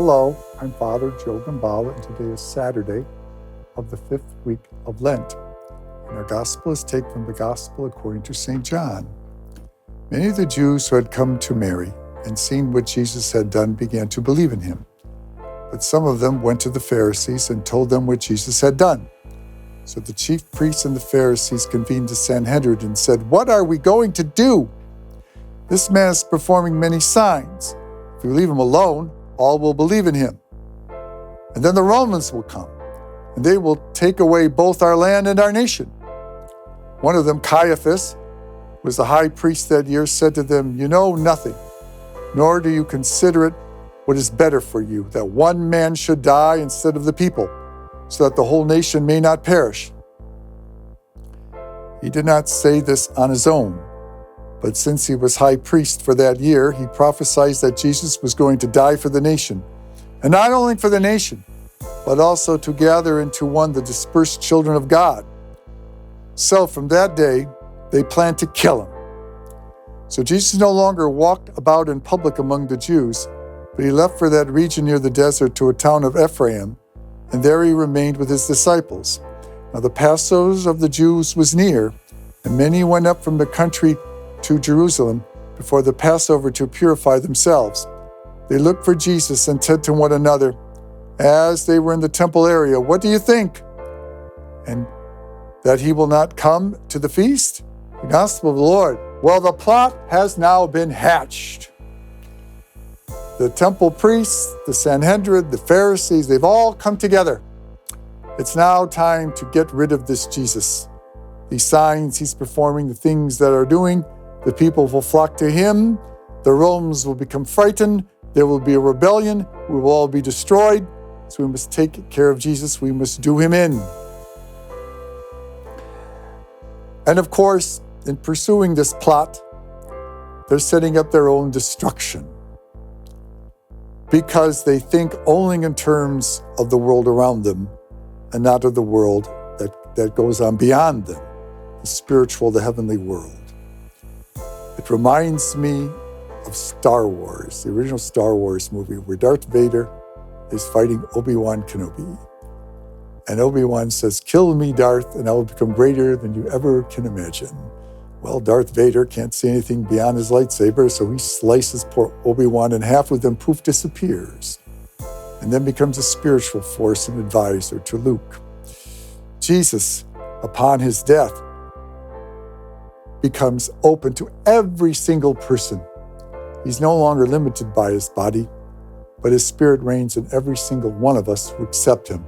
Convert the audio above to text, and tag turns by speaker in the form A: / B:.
A: Hello, I'm Father Joe Gambala, and today is Saturday of the 5th week of Lent. And our gospel is taken from the Gospel according to St. John. Many of the Jews who had come to Mary and seen what Jesus had done began to believe in him. But some of them went to the Pharisees and told them what Jesus had done. So the chief priests and the Pharisees convened the Sanhedrin and said, "What are we going to do? This man is performing many signs. If we leave him alone, all will believe in him. And then the Romans will come, and they will take away both our land and our nation." One of them, Caiaphas, who was the high priest that year, said to them, "You know nothing, nor do you consider it what is better for you, that one man should die instead of the people, so that the whole nation may not perish." He did not say this on his own, but since he was high priest for that year, he prophesied that Jesus was going to die for the nation, and not only for the nation, but also to gather into one the dispersed children of God. So from that day, they planned to kill him. So Jesus no longer walked about in public among the Jews, but he left for that region near the desert to a town of Ephraim, and there he remained with his disciples. Now the Passover of the Jews was near, and many went up from the country to Jerusalem before the Passover to purify themselves. They looked for Jesus and said to one another, as they were in the temple area, "What do you think? And that he will not come to the feast?" The gospel of the Lord. Well, the plot has now been hatched. The temple priests, the Sanhedrin, the Pharisees, they've all come together. It's now time to get rid of this Jesus. These signs he's performing, the things that are doing, the people will flock to him. The Romans will become frightened. There will be a rebellion. We will all be destroyed. So we must take care of Jesus. We must do him in. And of course, in pursuing this plot, they're setting up their own destruction because they think only in terms of the world around them and not of the world that goes on beyond them, the spiritual, the heavenly world. It reminds me of Star Wars, the original Star Wars movie, where Darth Vader is fighting Obi-Wan Kenobi. And Obi-Wan says, "Kill me, Darth, and I will become greater than you ever can imagine." Well, Darth Vader can't see anything beyond his lightsaber, so he slices poor Obi-Wan in half, with him, poof, disappears, and then becomes a spiritual force and advisor to Luke. Jesus, upon his death, becomes open to every single person. He's no longer limited by his body, but his spirit reigns in every single one of us who accept him.